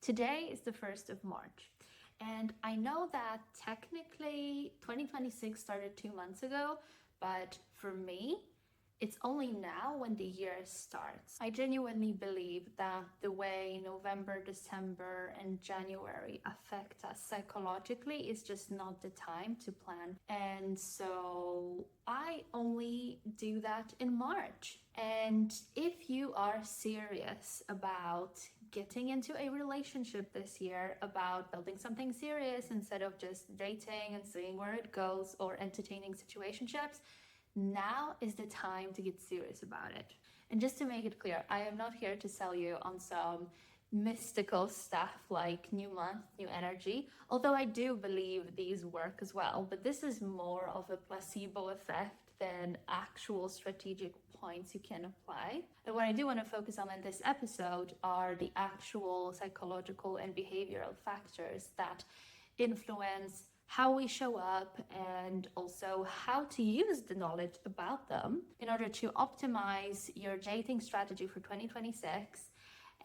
Today is the 1st of March, and I know that technically 2026 started 2 months ago, but for me, it's only now when the year starts. I genuinely believe that the way November, December, and January affect us psychologically is just not the time to plan. And so I only do that in March. And if you are serious about getting into a relationship this year, about building something serious instead of just dating and seeing where it goes or entertaining situationships, now is the time to get serious about it. And just to make it clear, I am not here to sell you on some mystical stuff like new month, new energy, although I do believe these work as well. But this is more of a placebo effect than actual strategic points you can apply. And what I do want to focus on in this episode are the actual psychological and behavioral factors that influence how we show up and also how to use the knowledge about them in order to optimize your dating strategy for 2026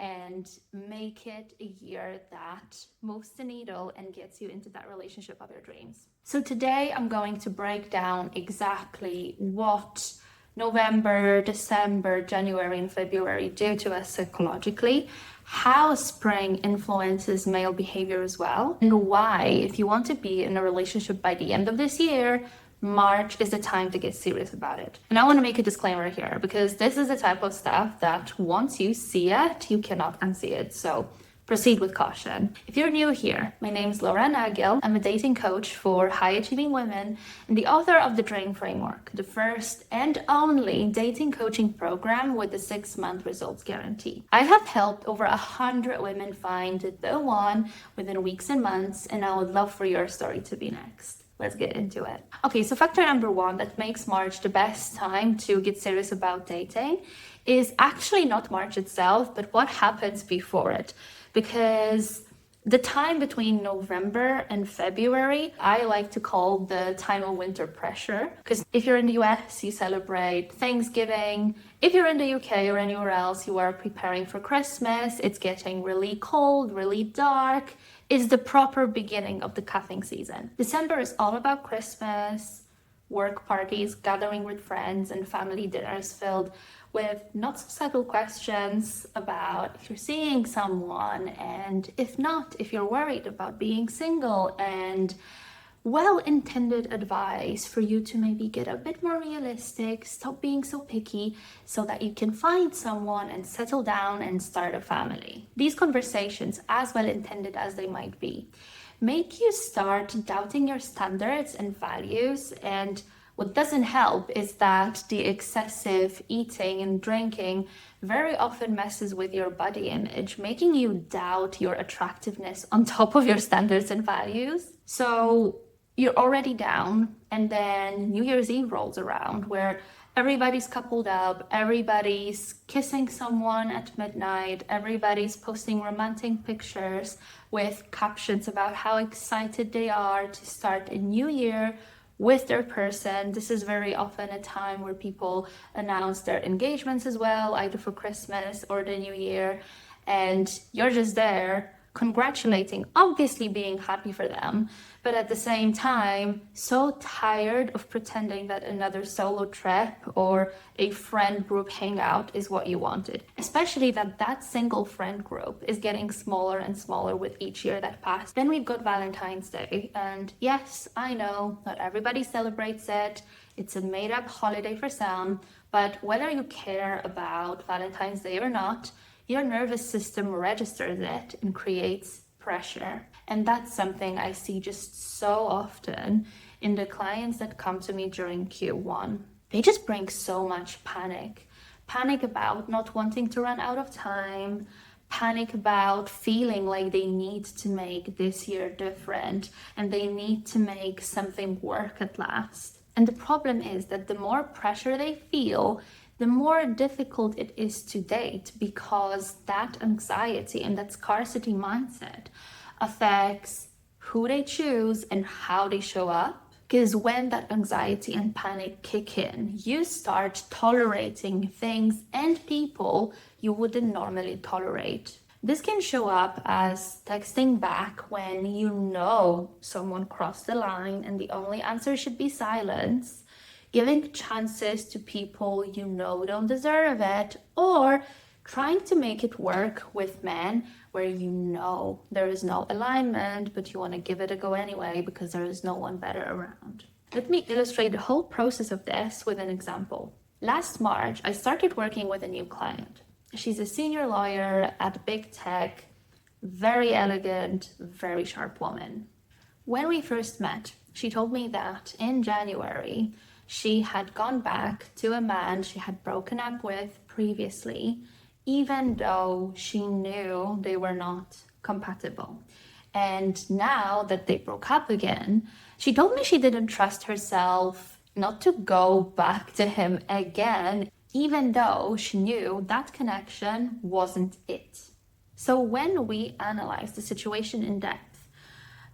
and make it a year that moves the needle and gets you into that relationship of your dreams. So today I'm going to break down exactly what November, December, January, and February do to us psychologically, how spring influences male behavior as well, and why, if you want to be in a relationship by the end of this year, March is the time to get serious about it. And I want to make a disclaimer here because this is the type of stuff that once you see it, you cannot unsee it. So proceed with caution. If you're new here, my name is Laura Nagel. I'm a dating coach for high-achieving women and the author of the Drain Framework, the first and only dating coaching program with a 6-month results guarantee. I have helped over 100 women find the one within weeks and months, and I would love for your story to be next. Let's get into it. Okay, so factor number one that makes March the best time to get serious about dating is actually not March itself, but what happens before it. Because the time between November and February, I like to call the time of winter pressure. Because if you're in the US, you celebrate Thanksgiving. If you're in the UK or anywhere else, you are preparing for Christmas. It's getting really cold, really dark. It's the proper beginning of the cuffing season. December is all about Christmas, work parties, gathering with friends, and family dinners filled with not so subtle questions about if you're seeing someone, and if not, if you're worried about being single, and well-intended advice for you to maybe get a bit more realistic, stop being so picky, so that you can find someone and settle down and start a family. These conversations, as well-intended as they might be, make you start doubting your standards and values. And what doesn't help is that the excessive eating and drinking very often messes with your body image, making you doubt your attractiveness on top of your standards and values. So you're already down, and then New Year's Eve rolls around where everybody's coupled up, everybody's kissing someone at midnight, everybody's posting romantic pictures with captions about how excited they are to start a new year with their person. This is very often a time where people announce their engagements as well, either for Christmas or the New Year, and you're just there congratulating, obviously being happy for them, but at the same time, so tired of pretending that another solo trip or a friend group hangout is what you wanted. Especially that single friend group is getting smaller and smaller with each year that passed. Then we've got Valentine's Day, and yes, I know not everybody celebrates it. It's a made-up holiday for some, but whether you care about Valentine's Day or not, your nervous system registers it and creates pressure. And that's something I see just so often in the clients that come to me during Q1. They just bring so much panic. Panic about not wanting to run out of time, panic about feeling like they need to make this year different and they need to make something work at last. And the problem is that the more pressure they feel, the more difficult it is to date, because that anxiety and that scarcity mindset affects who they choose and how they show up. Because when that anxiety and panic kick in, you start tolerating things and people you wouldn't normally tolerate. This can show up as texting back when you know someone crossed the line and the only answer should be silence, giving chances to people you know don't deserve it, or trying to make it work with men where you know there is no alignment, but you want to give it a go anyway because there is no one better around. Let me illustrate the whole process of this with an example. Last March, I started working with a new client. She's a senior lawyer at big tech, very elegant, very sharp woman. When we first met, she told me that in January, she had gone back to a man she had broken up with previously, even though she knew they were not compatible. And now that they broke up again, she told me she didn't trust herself not to go back to him again, even though she knew that connection wasn't it. So when we analyze the situation in depth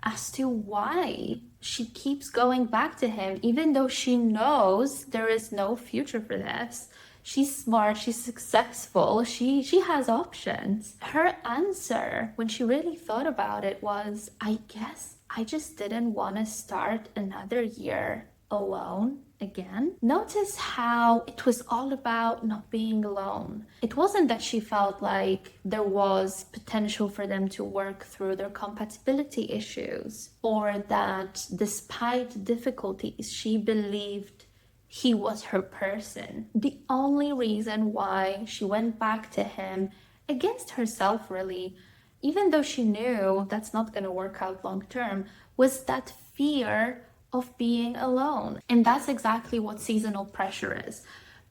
as to why she keeps going back to him, even though she knows there is no future for this, she's smart, she's successful, she has options. Her answer, when she really thought about it, was, I guess I just didn't want to start another year alone again. Notice how it was all about not being alone. It wasn't that she felt like there was potential for them to work through their compatibility issues, or that despite difficulties, she believed he was her person. The only reason why she went back to him, against herself really, even though she knew that's not going to work out long term, was that fear of being alone. And that's exactly what seasonal pressure is.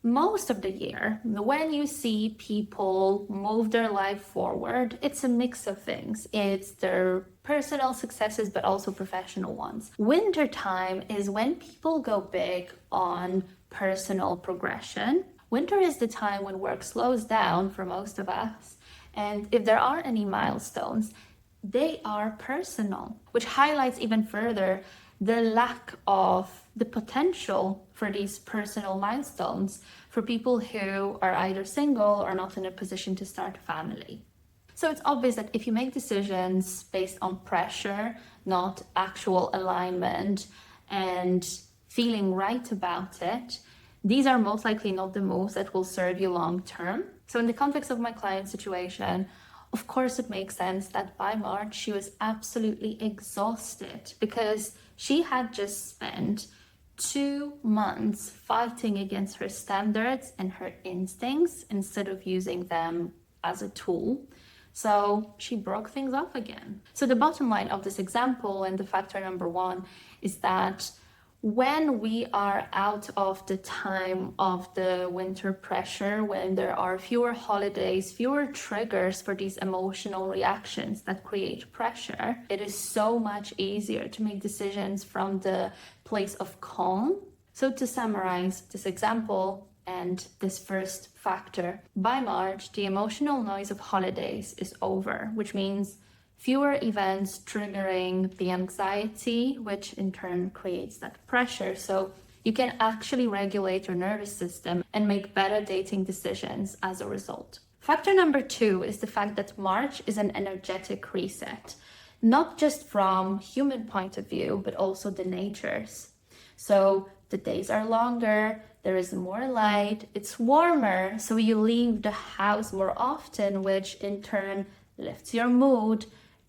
Most of the year, when you see people move their life forward, it's a mix of things. It's their personal successes, but also professional ones. Wintertime is when people go big on personal progression. Winter is the time when work slows down for most of us. And if there are any milestones, they are personal, which highlights even further the lack of the potential for these personal milestones for people who are either single or not in a position to start a family. So it's obvious that if you make decisions based on pressure, not actual alignment, and feeling right about it, these are most likely not the moves that will serve you long term. So in the context of my client's situation, of course it makes sense that by March she was absolutely exhausted because she had just spent 2 months fighting against her standards and her instincts instead of using them as a tool. So she broke things off again. So the bottom line of this example, and the factor number one, is that when we are out of the time of the winter pressure, when there are fewer holidays, fewer triggers for these emotional reactions that create pressure, it is so much easier to make decisions from the place of calm. So to summarize this example and this first factor, by March, the emotional noise of holidays is over, which means fewer events triggering the anxiety, which in turn creates that pressure. So you can actually regulate your nervous system and make better dating decisions as a result. Factor number two is the fact that March is an energetic reset, not just from human point of view, but also the nature's. So the days are longer, there is more light, it's warmer, so you leave the house more often, which in turn lifts your mood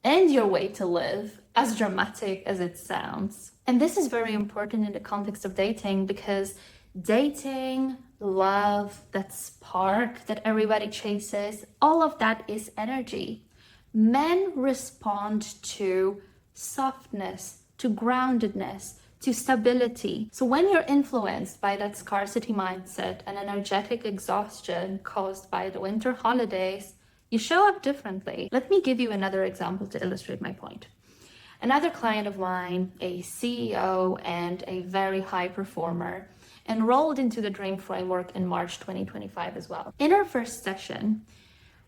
and your way to live, as dramatic as it sounds. And this is very important in the context of dating, because dating, love, that spark that everybody chases, all of that is energy. Men respond to softness, to groundedness, to stability. So when you're influenced by that scarcity mindset and energetic exhaustion caused by the winter holidays, you show up differently. Let me give you another example to illustrate my point. Another client of mine, a CEO and a very high performer, enrolled into the Dream Framework in March 2025 as well. In our first session,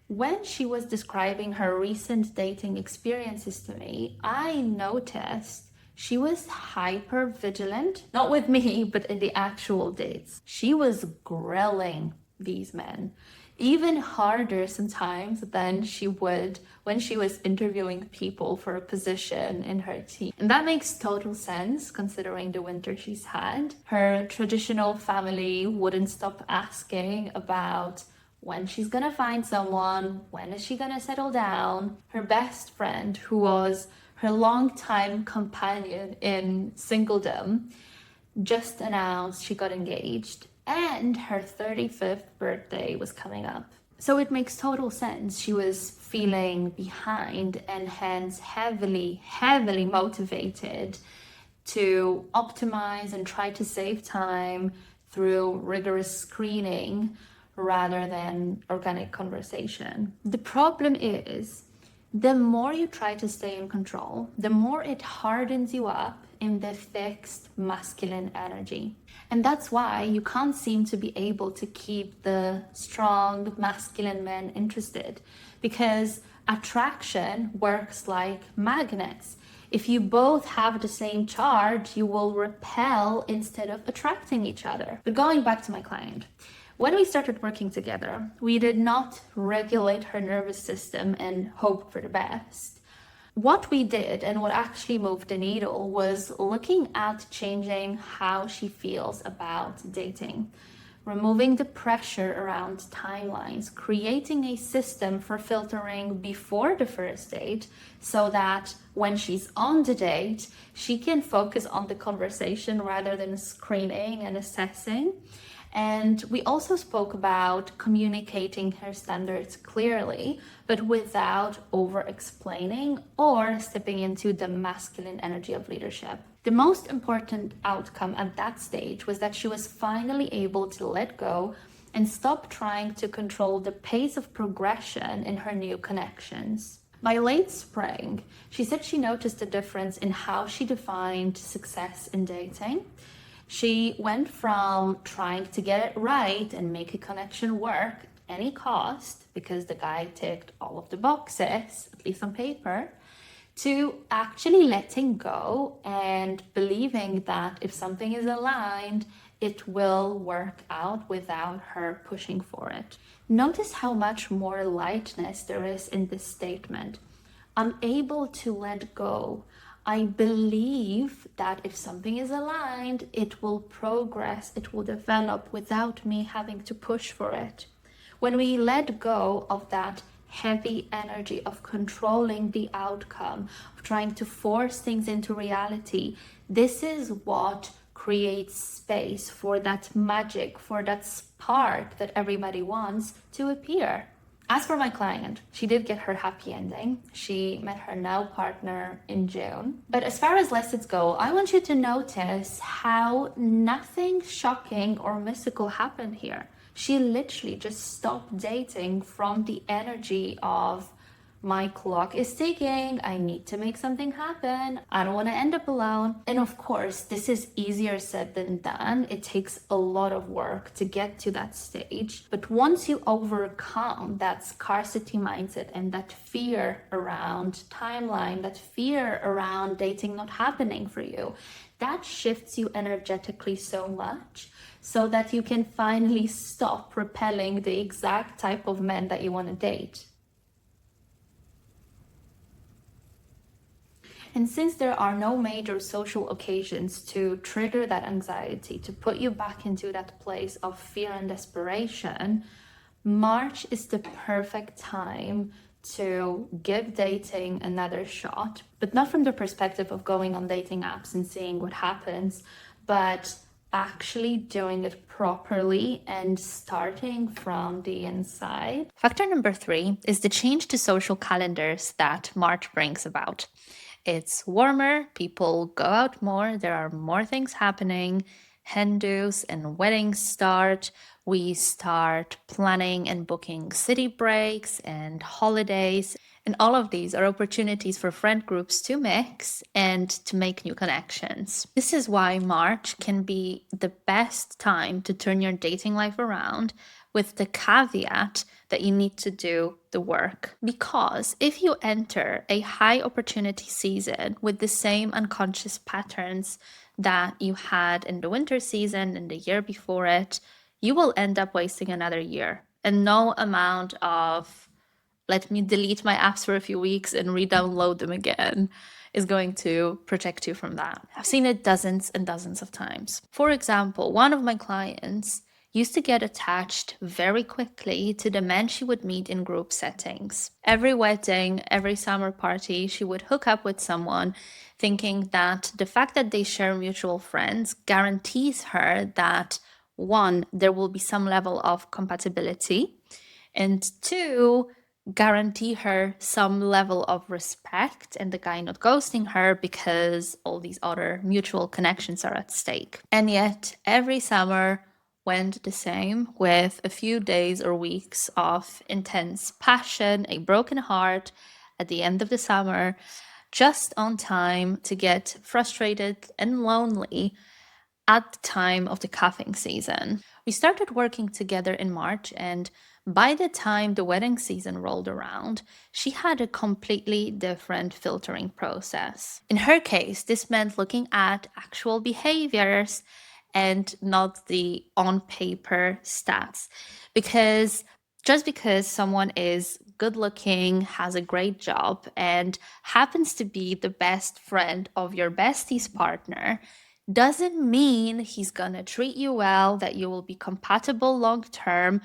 when she was describing her recent dating experiences to me, I noticed she was hyper vigilant, not with me, but in the actual dates. She was grilling these men, even harder sometimes than she would when she was interviewing people for a position in her team. And that makes total sense considering the winter she's had. Her traditional family wouldn't stop asking about when she's gonna find someone, when is she gonna settle down. Her best friend, who was her longtime companion in singledom, just announced she got engaged, and her 35th birthday was coming up. So it makes total sense. She was feeling behind and hence heavily motivated to optimize and try to save time through rigorous screening rather than organic conversation. The problem is, the more you try to stay in control, the more it hardens you up in the fixed masculine energy. And that's why you can't seem to be able to keep the strong masculine men interested, because attraction works like magnets. If you both have the same charge, you will repel instead of attracting each other. But going back to my client, when we started working together, we did not regulate her nervous system and hope for the best. What we did and what actually moved the needle was looking at changing how she feels about dating, removing the pressure around timelines, creating a system for filtering before the first date so that when she's on the date, she can focus on the conversation rather than screening and assessing. And we also spoke about communicating her standards clearly, but without over explaining or stepping into the masculine energy of leadership. The most important outcome at that stage was that she was finally able to let go and stop trying to control the pace of progression in her new connections. By late spring, she said she noticed a difference in how she defined success in dating. She went from trying to get it right and make a connection work at any cost, because the guy ticked all of the boxes, at least on paper, to actually letting go and believing that if something is aligned, it will work out without her pushing for it. Notice how much more lightness there is in this statement. I'm able to let go. I believe that if something is aligned, it will progress, it will develop without me having to push for it. When we let go of that heavy energy of controlling the outcome, of trying to force things into reality, this is what creates space for that magic, for that spark that everybody wants to appear. As for my client, she did get her happy ending. She met her now partner in June. But as far as lessons go, I want you to notice how nothing shocking or mystical happened here. She literally just stopped dating from the energy of, my clock is ticking, I need to make something happen, I don't want to end up alone. And of course, this is easier said than done. It takes a lot of work to get to that stage. But once you overcome that scarcity mindset and that fear around timeline, that fear around dating not happening for you, that shifts you energetically so much so that you can finally stop repelling the exact type of men that you want to date. And since there are no major social occasions to trigger that anxiety, to put you back into that place of fear and desperation, March is the perfect time to give dating another shot, but not from the perspective of going on dating apps and seeing what happens, but actually doing it properly and starting from the inside. Factor number 3 is the change to social calendars that March brings about. It's warmer, people go out more, there are more things happening, hen-dos and weddings start, we start planning and booking city breaks and holidays, and all of these are opportunities for friend groups to mix and to make new connections. This is why March can be the best time to turn your dating life around, with the caveat that you need to do the work. Because if you enter a high opportunity season with the same unconscious patterns that you had in the winter season and the year before it, you will end up wasting another year. And no amount of let me delete my apps for a few weeks and re-download them again is going to protect you from that. I've seen it dozens and dozens of times. For example, one of my clients used to get attached very quickly to the men she would meet in group settings. Every wedding, every summer party, she would hook up with someone thinking that the fact that they share mutual friends guarantees her that, one, there will be some level of compatibility, and two, guarantee her some level of respect and the guy not ghosting her because all these other mutual connections are at stake. And yet, every summer went the same, with a few days or weeks of intense passion, a broken heart at the end of the summer, just on time to get frustrated and lonely at the time of the cuffing season. We started working together in March, and by the time the wedding season rolled around, she had a completely different filtering process. In her case, this meant looking at actual behaviors and not the on paper stats. Because just because someone is good looking, has a great job, and happens to be the best friend of your bestie's partner, doesn't mean he's gonna treat you well, that you will be compatible long term,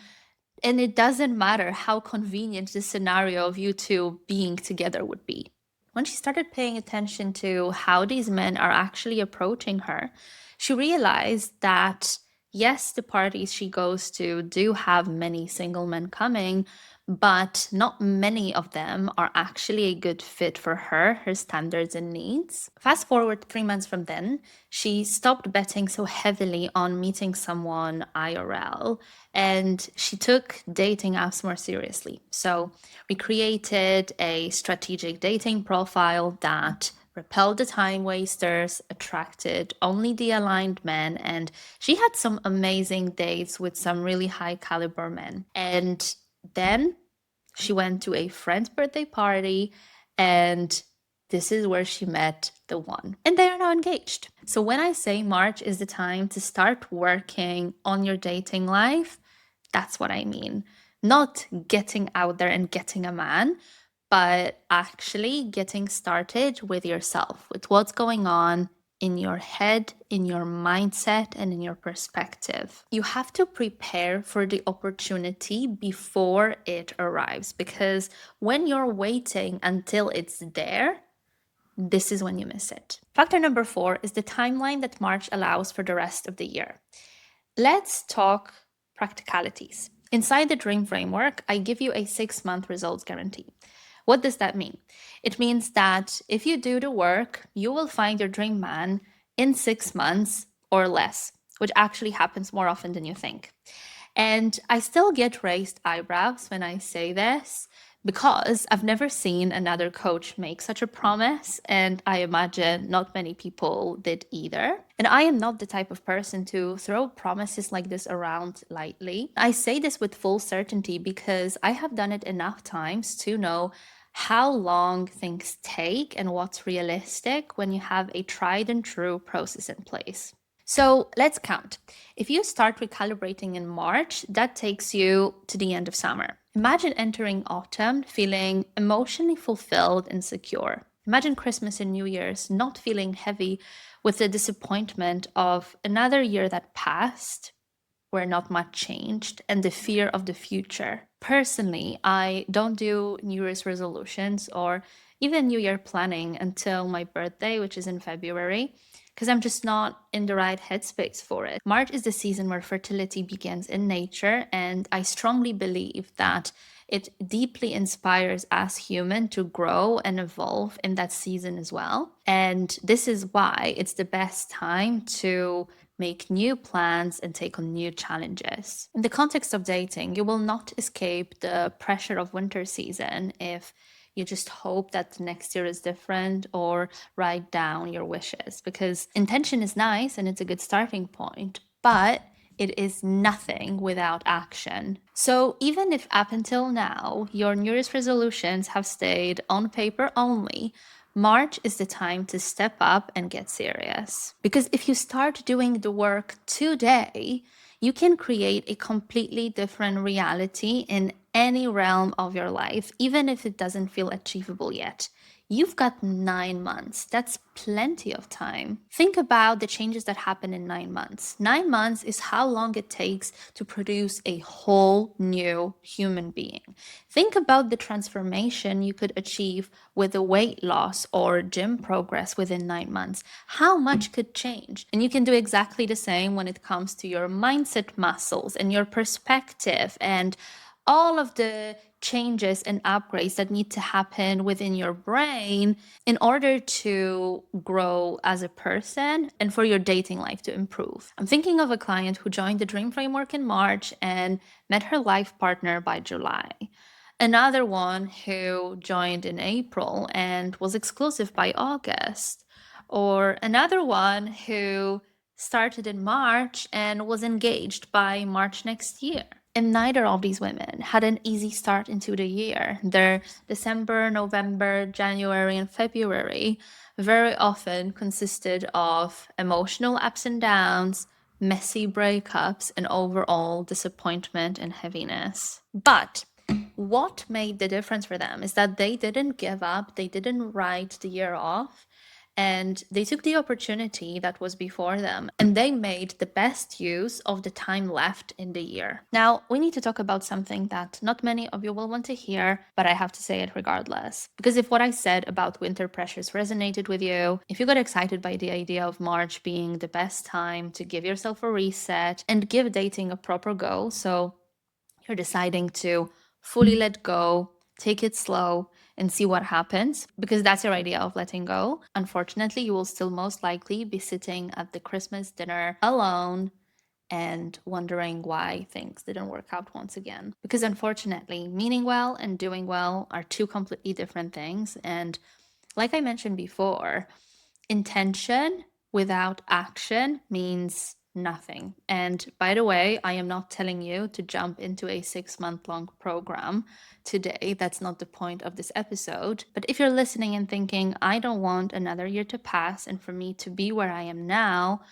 and it doesn't matter how convenient the scenario of you two being together would be. When she started paying attention to how these men are actually approaching her, she realized that yes, the parties she goes to do have many single men coming, but not many of them are actually a good fit for her standards and needs. Fast forward 3 months from then, she stopped betting so heavily on meeting someone IRL, and she took dating apps more seriously. So we created a strategic dating profile that repelled the time wasters, attracted only the aligned men, and she had some amazing dates with some really high caliber men. And then she went to a friend's birthday party, and this is where she met the one. And they are now engaged. So when I say March is the time to start working on your dating life, that's what I mean. Not getting out there and getting a man, but actually getting started with yourself, with what's going on in your head, in your mindset, and in your perspective. You have to prepare for the opportunity before it arrives, because when you're waiting until it's there, this is when you miss it. Factor number 4 is the timeline that March allows for the rest of the year. Let's talk practicalities. Inside the Dream Framework, I give you a 6-month results guarantee. What does that mean? It means that if you do the work, you will find your dream man in 6 months or less, which actually happens more often than you think. And I still get raised eyebrows when I say this, because I've never seen another coach make such a promise, and I imagine not many people did either. And I am not the type of person to throw promises like this around lightly. I say this with full certainty because I have done it enough times to know how long things take and what's realistic when you have a tried and true process in place. So let's count. If you start recalibrating in March, that takes you to the end of summer. Imagine entering autumn feeling emotionally fulfilled and secure. Imagine Christmas and New Year's not feeling heavy with the disappointment of another year that passed where not much changed and the fear of the future. Personally, I don't do New Year's resolutions or even New Year planning until my birthday, which is in February, because I'm just not in the right headspace for it. March is the season where fertility begins in nature, and I strongly believe that it deeply inspires us humans to grow and evolve in that season as well. And this is why it's the best time to make new plans and take on new challenges. In the context of dating, you will not escape the pressure of winter season if you just hope that next year is different or write down your wishes, because intention is nice and it's a good starting point, but it is nothing without action. So even if up until now your New Year's resolutions have stayed on paper only, March is the time to step up and get serious. Because if you start doing the work today, you can create a completely different reality in any realm of your life, even if it doesn't feel achievable yet. You've got 9 months. That's plenty of time. Think about the changes that happen in 9 months. 9 months is how long it takes to produce a whole new human being. Think about the transformation you could achieve with a weight loss or gym progress within 9 months. How much could change? And you can do exactly the same when it comes to your mindset muscles and your perspective and all of the changes and upgrades that need to happen within your brain in order to grow as a person and for your dating life to improve. I'm thinking of a client who joined the Dream Framework in March and met her life partner by July. Another one who joined in April and was exclusive by August. Or another one who started in March and was engaged by March next year. And neither of these women had an easy start into the year. Their December, November, January, and February very often consisted of emotional ups and downs, messy breakups, and overall disappointment and heaviness. But what made the difference for them is that they didn't give up, they didn't write the year off, and they took the opportunity that was before them and they made the best use of the time left in the year. Now, we need to talk about something that not many of you will want to hear, but I have to say it regardless. Because if what I said about winter pressures resonated with you, if you got excited by the idea of March being the best time to give yourself a reset and give dating a proper go, so you're deciding to fully let go, take it slow, and see what happens, because that's your idea of letting go. Unfortunately, you will still most likely be sitting at the Christmas dinner alone and wondering why things didn't work out once again. Because unfortunately, meaning well and doing well are two completely different things. And like I mentioned before, intention without action means nothing. And by the way, I am not telling you to jump into a 6-month long program today. That's not the point of this episode. But if you're listening and thinking, I don't want another year to pass and for me to be where I am now,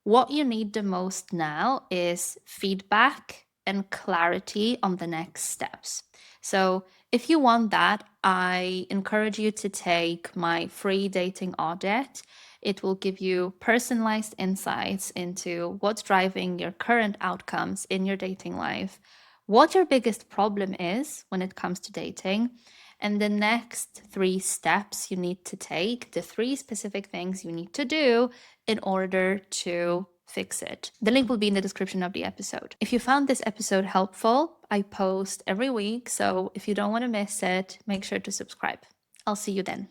what you need the most now is feedback and clarity on the next steps. So if you want that, I encourage you to take my free dating audit. It will give you personalized insights into what's driving your current outcomes in your dating life, what your biggest problem is when it comes to dating, and the next 3 steps you need to take, the 3 specific things you need to do in order to fix it. The link will be in the description of the episode. If you found this episode helpful, I post every week, so if you don't want to miss it, make sure to subscribe. I'll see you then.